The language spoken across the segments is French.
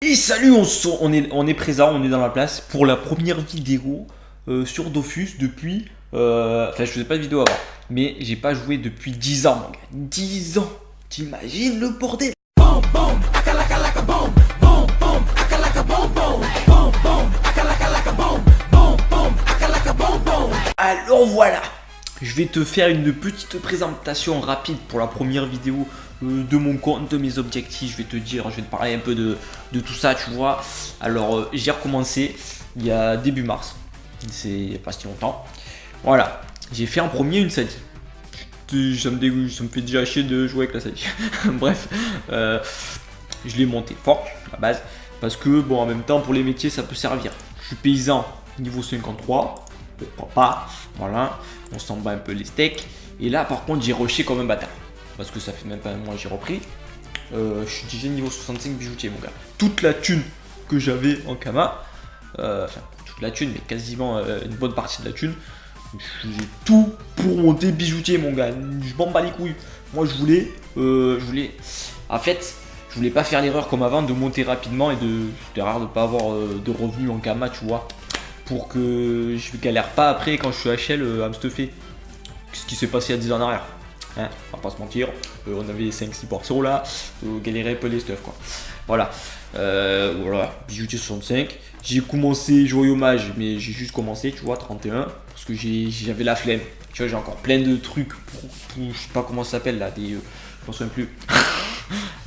Et salut, on est présent, on est dans la place pour la première vidéo sur Dofus depuis... Enfin, je faisais pas de vidéo avant, mais j'ai pas joué depuis 10 ans, mon gars. 10 ans. T'imagines le bordel? Alors voilà, je vais te faire une petite présentation rapide pour la première vidéo de mon compte, de mes objectifs. Je vais te parler un peu de tout ça, tu vois. Alors, j'ai recommencé il y a début mars, c'est pas si longtemps. Voilà, j'ai fait en premier une Sadi. Ça me dégoûte, ça me fait déjà chier de jouer avec la Sadi. Bref, je l'ai monté fort à la base parce que, bon, en même temps, pour les métiers, ça peut servir. Je suis paysan niveau 53. Pourquoi pas, voilà, on s'en bat un peu les steaks. Et là par contre j'ai rushé comme un bâtard, parce que ça fait même pas un mois que j'ai repris. Je suis déjà niveau 65 bijoutier, mon gars. Toute la thune que j'avais en Kama, enfin toute la thune, mais quasiment une bonne partie de la thune, j'ai tout pour monter bijoutier, mon gars. Je m'en bats les couilles. Moi je voulais en fait, je voulais pas faire l'erreur comme avant de monter rapidement et c'était rare de pas avoir de revenus en Kama, tu vois, pour que je galère pas après quand je suis HL à me stuffer. Ce qui s'est passé il y a 10 ans en arrière. Hein, on va pas se mentir, on avait 5-6 persos là, galérait un peu les stuff quoi. Voilà, voilà, bijoutier 65. J'ai commencé jouer au mage, mais j'ai juste commencé, tu vois, 31, parce que j'avais la flemme. Tu vois, j'ai encore plein de trucs pour je sais pas comment ça s'appelle là, je m'en souviens plus.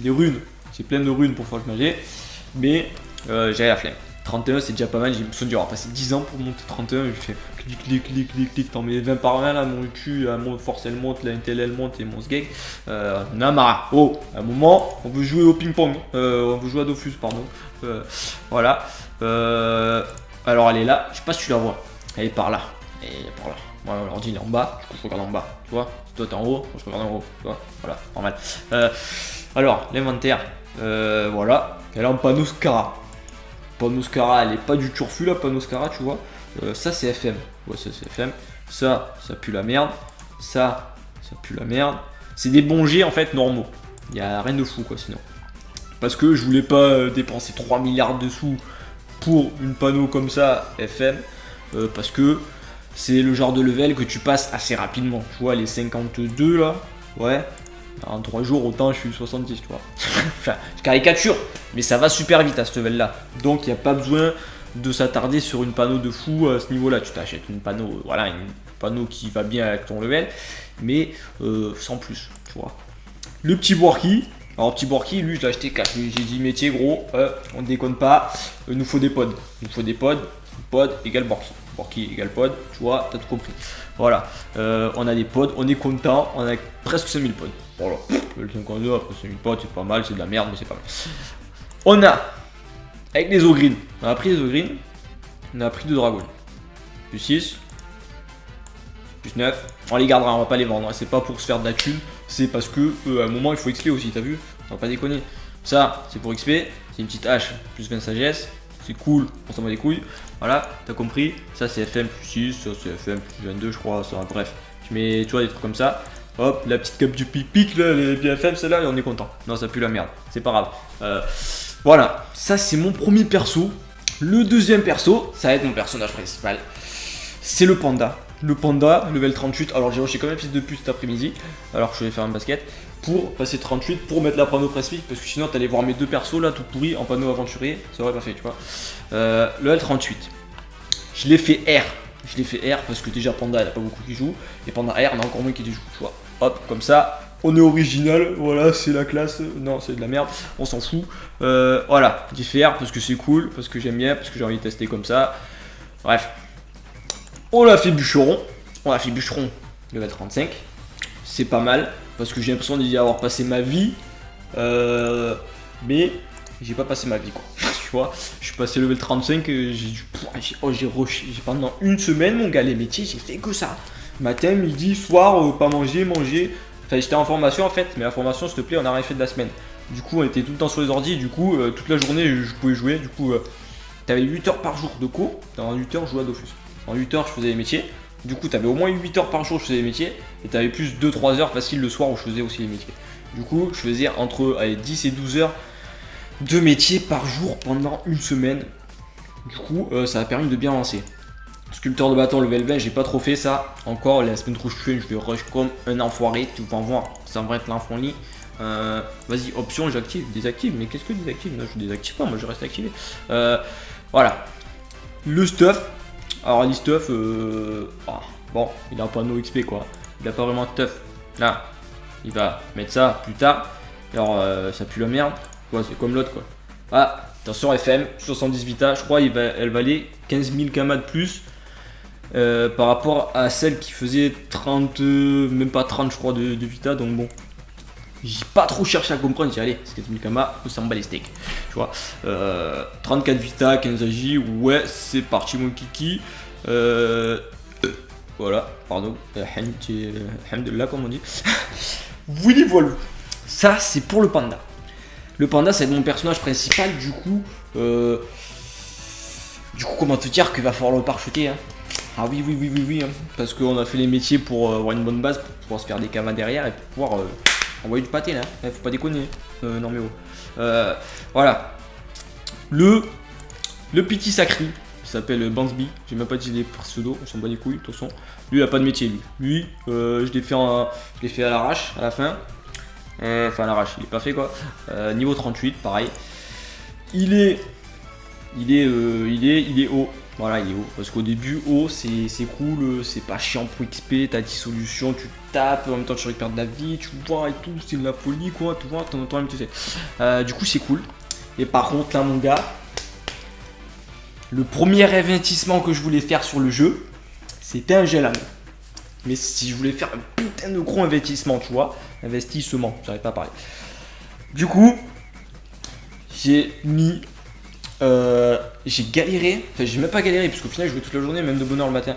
Des runes, j'ai plein de runes pour faire le magie, mais j'avais la flemme. 31 c'est déjà pas mal, j'ai besoin d'avoir passé 10 ans pour monter 31, je fais clic, t'en mets 20 par 20 là, mon cul, mon force elle monte, la intel elle monte et mon sgeg. Namara, oh, à un moment, on veut jouer au ping-pong, on veut jouer à Dofus, pardon. Voilà, alors elle est là, je sais pas si tu la vois, elle est par là, elle est par là. Voilà, l'ordi il est en bas, du coup je regarde en bas, tu vois, toi t'es en haut, moi je regarde en haut, tu vois, voilà, normal. Alors, l'inventaire, voilà, elle est en Panoscara. Panoscara, elle est pas du turfu là, Panoscara, tu vois. Ça c'est FM. Ouais, ça c'est FM. Ça pue la merde. Ça pue la merde. C'est des bons jets en fait normaux. Il y a rien de fou quoi sinon. Parce que je voulais pas dépenser 3 milliards de sous pour une panneau comme ça, FM. Parce que c'est le genre de level que tu passes assez rapidement. Tu vois, les 52 là, ouais. En 3 jours, autant je suis 70, tu vois. Enfin, je caricature, mais ça va super vite à ce level là. Donc il n'y a pas besoin de s'attarder sur une panneau de fou à ce niveau là. Tu t'achètes une panneau, voilà, une panneau qui va bien avec ton level, mais sans plus, tu vois. Le petit Borky, alors petit Borky, lui je l'ai acheté 4. J'ai dit métier gros, on déconne pas, il nous faut des pods. Il nous faut des pods, pod égale Borky. Borky égale pod, tu vois, t'as tout compris. Voilà, on a des pods, on est content, on a presque 5000 pods. Voilà, le 52 après 5000 pods, c'est pas mal, c'est de la merde, mais c'est pas mal. On a, avec les Ogreen, on a pris les Ogreen, on a pris 2 dragons. Plus 6, plus 9, on les gardera, on va pas les vendre, hein. C'est pas pour se faire de la thune, c'est parce que à un moment il faut XP aussi, t'as vu? On va pas déconner. Ça, c'est pour XP, c'est une petite hache, plus 20 sagesse. C'est cool, on s'en bat les couilles, voilà, t'as compris, ça c'est FM plus 6, ça c'est FM plus 22 je crois, ça, bref, je mets, tu vois, des trucs comme ça, hop, la petite cape du pic là, elle est bien FM celle-là et on est content, non ça pue la merde, c'est pas grave, voilà, ça c'est mon premier perso, le deuxième perso, ça va être mon personnage principal, c'est le panda, level 38, alors j'ai rushé comme un fils de pute cet après-midi, alors que je vais faire un basket, pour passer 38 pour mettre la panneau précipice parce que sinon t'allais voir mes 2 persos là tout pourris en panneau aventurier, ça aurait pas fait, tu vois. Le L38, je l'ai fait R, parce que déjà Panda il a pas beaucoup qui joue et Panda R on a encore moins qui joue, tu vois. Hop, comme ça, on est original, voilà, c'est la classe, non c'est de la merde, on s'en fout. Voilà, j'ai fait R parce que c'est cool, parce que j'aime bien, parce que j'ai envie de tester comme ça. Bref, on l'a fait bûcheron, level 35, c'est pas mal. Parce que j'ai l'impression d'y avoir passé ma vie, mais j'ai pas passé ma vie quoi. Tu vois, je suis passé level 35, j'ai rushé pendant une semaine mon gars les métiers, j'ai fait que ça. Matin, midi, soir, pas manger. Enfin j'étais en formation en fait, mais la formation s'il te plaît on a rien fait de la semaine. Du coup on était tout le temps sur les ordi, du coup toute la journée je pouvais jouer, du coup t'avais 8 heures par jour de cours, dans 8 heures je jouais à Dofus. En 8 heures je faisais les métiers. Du coup, tu avais au moins 8 heures par jour où je faisais les métiers et tu avais plus 2-3 heures facile le soir où je faisais aussi les métiers. Du coup, je faisais entre 10 et 12 heures 2 métiers par jour pendant une semaine. Du coup, ça a permis de bien avancer. Sculpteur de bâton level 20, j'ai pas trop fait ça. Encore, la semaine prochaine, je vais rush comme un enfoiré. Tu vas voir, ça va être l'infolie. Vas-y, option, j'active, désactive. Mais qu'est-ce que désactive? Non, je désactive pas, moi je reste activé. Voilà. Le stuff. Alors, les stuff, bon, il a un panneau XP quoi. Il a pas vraiment de stuff. Là, il va mettre ça plus tard. Alors, ça pue la merde. Ouais, c'est comme l'autre quoi. Ah, attention, FM, 70 Vita, je crois elle valait 15 000 Kama de plus. Par rapport à celle qui faisait 30, même pas 30 je crois de Vita, donc bon, j'ai pas trop cherché à comprendre, j'ai dit allez, c'est 15 000 Kama, on s'en bat les steaks, tu vois. 34 Vita, 15 AJ, ouais, c'est parti mon kiki. Voilà, pardon, alhamdulillah comme on dit. Willy voilà, ça c'est pour le panda. Le panda c'est mon personnage principal, du coup, comment te dire qu'il va falloir le parcheter, hein. Ah oui, hein, parce qu'on a fait les métiers pour avoir une bonne base, pour pouvoir se faire des camas derrière et pour pouvoir envoyer du pâté là, faut pas déconner, non mais oh. Voilà, le petit sacré, qui s'appelle Bansby, j'ai même pas dit les pseudos, on s'en bat les couilles, de toute façon. Lui il a pas de métier lui, je l'ai fait à l'arrache, à la fin, enfin à l'arrache, il est pas fait quoi, niveau 38, pareil, il est haut. Voilà, il est haut. Parce qu'au début, haut, c'est cool, c'est pas chiant pour XP, t'as 10 solutions, tu tapes, en même temps tu récupères de la vie, tu vois et tout, c'est de la folie quoi, tu vois, t'en entends même, tu sais. Du coup, c'est cool. Et par contre, là, mon gars, le premier investissement que je voulais faire sur le jeu, c'était un gel anneau. Mais si je voulais faire un putain de gros investissement, tu vois, investissement, j'arrive pas à parler. Du coup, j'ai mis. J'ai galéré, enfin j'ai même pas galéré parce qu'au final je jouais toute la journée, même de bonne heure le matin.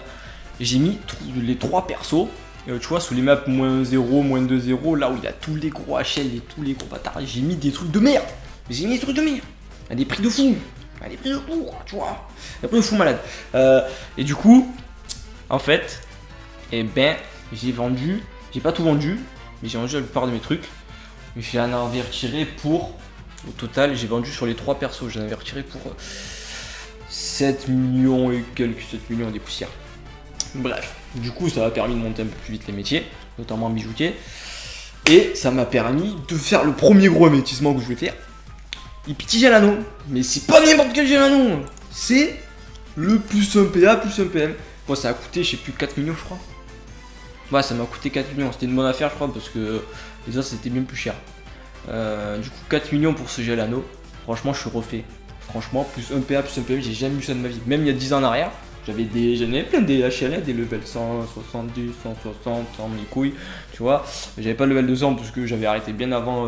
J'ai mis les 3 persos, tu vois, sous les maps moins 0, moins 2, 0, là où il y a tous les gros HL et tous les gros bâtards, j'ai mis des trucs de merde. J'ai mis des trucs de merde, à des prix de fou, tu vois, à des prix de fou malade. Et du coup, en fait, j'ai vendu, j'ai pas tout vendu, mais j'ai vendu la plupart de mes trucs. J'en avais retiré pour. Au total, j'ai vendu sur les 3 persos, j'en avais retiré pour 7 millions et quelques, 7 millions des poussières. Bref, du coup, ça m'a permis de monter un peu plus vite les métiers, notamment en bijoutier. Et ça m'a permis de faire le premier gros investissement que je vais faire. Et petit gel anneau. Mais c'est pas n'importe quel gel anneau. C'est le plus 1 PA plus 1 PM. Moi, ça a coûté, je sais plus, 4 millions, je crois. Ouais, ça m'a coûté 4 millions. C'était une bonne affaire, je crois, parce que les autres, c'était bien plus cher. Du coup 4 millions pour ce gel anneau. Franchement je suis refait. Franchement plus 1 PA plus 1 PM, j'ai jamais vu ça de ma vie. Même il y a 10 ans en arrière, j'en avais plein des HL, des level 170, 160, 100 mes couilles. Tu vois, j'avais pas le level 200 parce que j'avais arrêté bien avant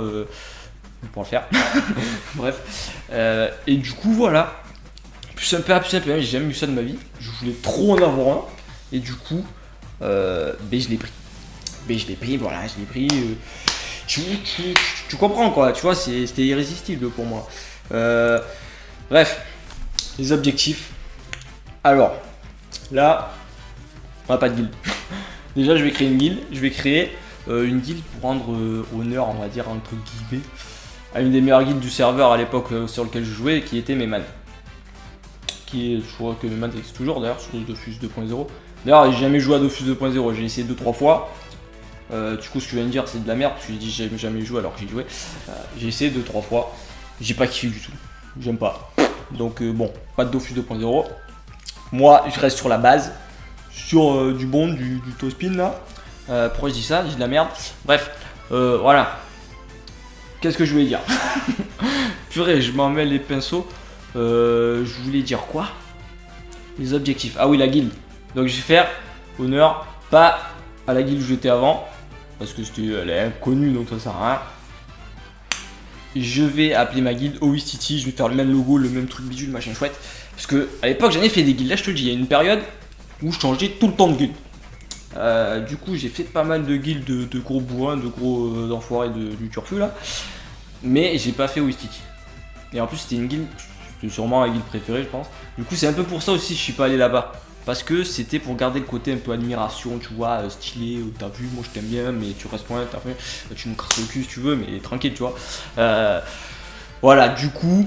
pour le faire. Bref. Et du coup voilà. Plus 1 PA plus 1 PM, j'ai jamais vu ça de ma vie. Je voulais trop en avoir un. Et du coup je l'ai pris. Voilà, je l'ai pris. Tu comprends quoi, tu vois, c'était irrésistible pour moi. Bref, les objectifs. Alors, là, on n'a pas de guild. Déjà, je vais créer une guild. Je vais créer une guild pour rendre honneur, on va dire, entre guillemets, à une des meilleures guildes du serveur à l'époque sur lequel je jouais, qui était Meyman. Je crois que Meyman existe toujours d'ailleurs sur Dofus 2.0. D'ailleurs, j'ai jamais joué à Dofus 2.0, j'ai essayé 2-3 fois. Du coup ce que je viens de dire c'est de la merde parce que j'ai dit j'ai jamais joué alors que j'ai joué. J'ai essayé 2-3 fois, j'ai pas kiffé du tout, j'aime pas. Donc bon, pas de Dofus 2.0. Moi je reste sur la base, sur du bon, du Tospin là. Pourquoi je dis ça? Je dis de la merde. Bref, voilà. Qu'est-ce que je voulais dire? Purée, je m'en mets les pinceaux. Je voulais dire quoi? Les objectifs. Ah oui, la guilde. Donc je vais faire honneur pas à la guilde où j'étais avant. Parce que elle est inconnue donc ça sert à rien. Je vais appeler ma guilde Owistity, je vais faire le même logo, le même truc bidule, machin chouette. Parce que à l'époque j'en ai fait des guildes, là je te le dis, il y a une période où je changeais tout le temps de guilde. Du coup j'ai fait pas mal de guildes de gros bourrins, de gros enfoirés du turfu là. Mais j'ai pas fait Owistity. Et en plus c'était une guilde, c'est sûrement la guilde préférée je pense. Du coup c'est un peu pour ça aussi que je suis pas allé là-bas. Parce que c'était pour garder le côté un peu admiration, tu vois, stylé, t'as vu, moi je t'aime bien, mais tu restes point, t'as fait, tu me crasses le cul si tu veux, mais tranquille, tu vois. Voilà, du coup,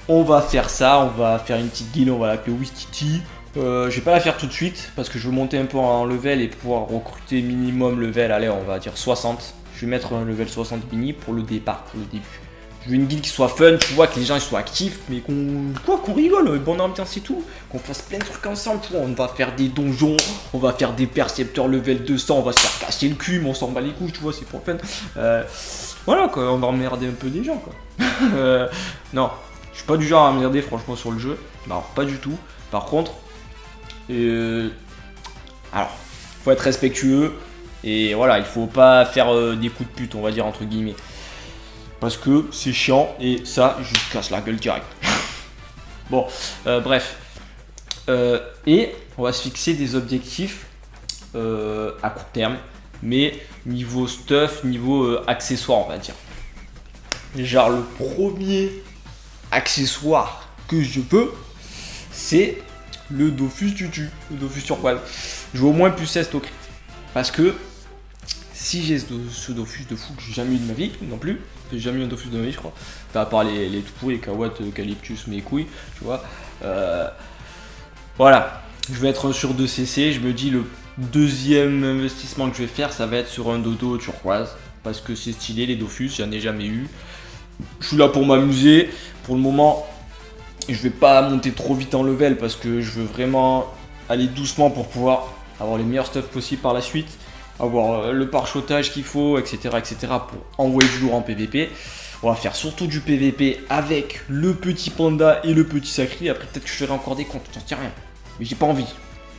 on va faire ça, on va faire une petite guilde, on va l'appeler Wistiti. Je vais pas la faire tout de suite parce que je veux monter un peu en level et pouvoir recruter minimum level, allez on va dire 60. Je vais mettre un level 60 mini pour le départ, pour le début. Je veux une guilde qui soit fun, tu vois, que les gens ils soient actifs, mais qu'on rigole, bonne ambiance et tout, qu'on fasse plein de trucs ensemble, tu vois. On va faire des donjons, on va faire des percepteurs level 200, on va se faire casser le cul, mais on s'en bat les couilles, tu vois, c'est pour le fun. Voilà quoi, on va emmerder un peu des gens quoi. Non, je suis pas du genre à emmerder franchement sur le jeu, non, pas du tout. Par contre, alors, faut être respectueux et voilà, il faut pas faire des coups de pute, on va dire entre guillemets. Parce que c'est chiant et ça, je casse la gueule direct. Bon, bref. Et on va se fixer des objectifs à court terme, mais niveau stuff, niveau accessoire, on va dire. Genre, le premier accessoire que je veux, c'est le Dofus Tutu, le Dofus turquoise. Je veux au moins plus 16 au crit. Parce que si j'ai ce Dofus de fou que j'ai jamais eu de ma vie, non plus, j'ai jamais eu un Dofus de ma vie, je crois. Enfin, à part les tout pourris, les Kawatt, Eucalyptus, mes couilles, tu vois. Voilà, je vais être sur 2 CC. Je me dis, le deuxième investissement que je vais faire, ça va être sur un dodo turquoise. Parce que c'est stylé, les Dofus, j'en ai jamais eu. Je suis là pour m'amuser. Pour le moment, je vais pas monter trop vite en level parce que je veux vraiment aller doucement pour pouvoir avoir les meilleurs stuff possibles par la suite, avoir le pare-chotage qu'il faut, etc., etc. pour envoyer du lourd en PVP. On va faire surtout du PVP avec le petit panda et le petit sacré. Après peut-être que je ferai encore des comptes, j'en sais rien. Mais j'ai pas envie.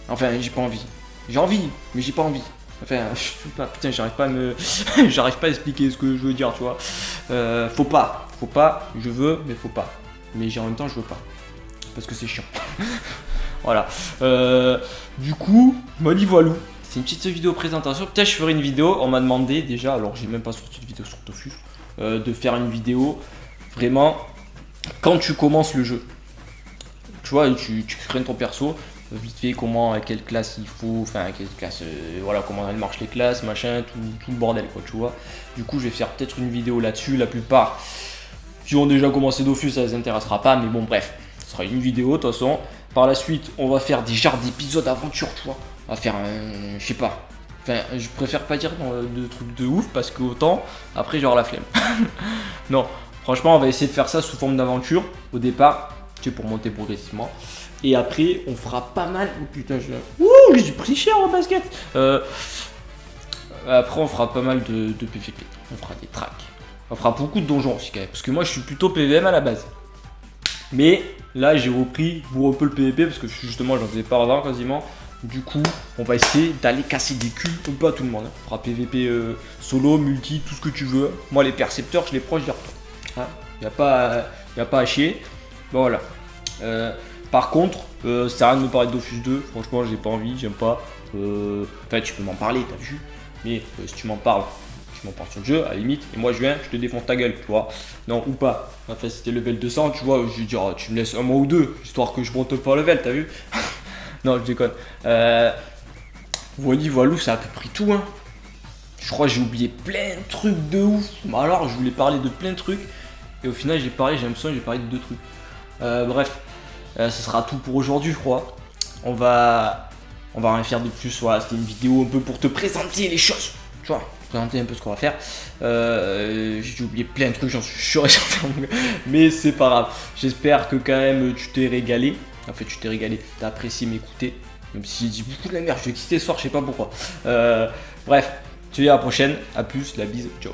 Enfin, j'ai pas envie. J'ai envie, mais j'ai pas envie. Enfin, je sais pas, putain, j'arrive pas à me... j'arrive pas à expliquer ce que je veux dire, tu vois. Faut pas, je veux, mais faut pas. Mais en même temps, je veux pas. Parce que c'est chiant. Voilà. Du coup, Molly Voilou. C'est une petite vidéo présentation. Peut-être je ferai une vidéo. On m'a demandé déjà, alors j'ai même pas sorti de vidéo sur Dofus, de faire une vidéo vraiment quand tu commences le jeu. Tu vois, tu crées ton perso. Vite fait, comment, à quelle classe il faut, enfin, à quelle classe, voilà, comment elles marchent les classes, machin, tout le bordel, quoi, tu vois. Du coup, je vais faire peut-être une vidéo là-dessus. La plupart qui ont déjà commencé Dofus, ça les intéressera pas, mais bon, bref, ce sera une vidéo de toute façon. Par la suite, on va faire des genres d'épisodes aventure, tu vois. On va faire un, je sais pas. Enfin, je préfère pas dire de trucs de ouf parce que autant après j'aurai la flemme. Non, franchement, on va essayer de faire ça sous forme d'aventure au départ, tu sais, pour monter progressivement. Et après, on fera pas mal. Oh putain, j'ai pris cher en basket. Après, on fera pas mal de PVP. On fera des tracks. On fera beaucoup de donjons aussi quand même. Parce que moi, je suis plutôt PVM à la base. Mais là, j'ai repris pour un peu le PVP parce que justement, j'en faisais pas avant quasiment. Du coup, on va essayer d'aller casser des culs un peu à tout le monde. On fera PVP solo, multi, tout ce que tu veux. Moi, les percepteurs, je les prends, je les reprends. Hein, y a pas à chier. Bon, voilà. Par contre, ça sert à rien de me parler de Dofus 2. Franchement, j'ai pas envie, j'aime pas. Enfin, tu peux m'en parler, t'as vu. Mais si tu m'en parles, tu m'en parles sur le jeu, à la limite. Et moi, je viens, je te défonce ta gueule, tu vois. Non, ou pas. Enfin, si t'es level 200, tu vois, je vais dire, tu me laisses un mois ou deux, histoire que je monte pas level, t'as vu. Non, je déconne. Voilou, c'est à peu près tout, hein. Je crois que j'ai oublié plein de trucs de ouf. Bah alors, je voulais parler de plein de trucs. Et au final, j'ai parlé de 2 trucs. Bref. Ce sera tout pour aujourd'hui, je crois. On va rien faire de plus. Voilà, c'était une vidéo un peu pour te présenter les choses. Tu vois, présenter un peu ce qu'on va faire. J'ai oublié plein de trucs, j'en suis sûr et certain. Mais c'est pas grave. J'espère que quand même tu t'es régalé. En fait, tu t'es régalé. T'as apprécié m'écouter. Même si j'ai dit beaucoup de la merde, je vais quitter ce soir, je sais pas pourquoi. Bref, je te dis à la prochaine. A plus, la bise, ciao.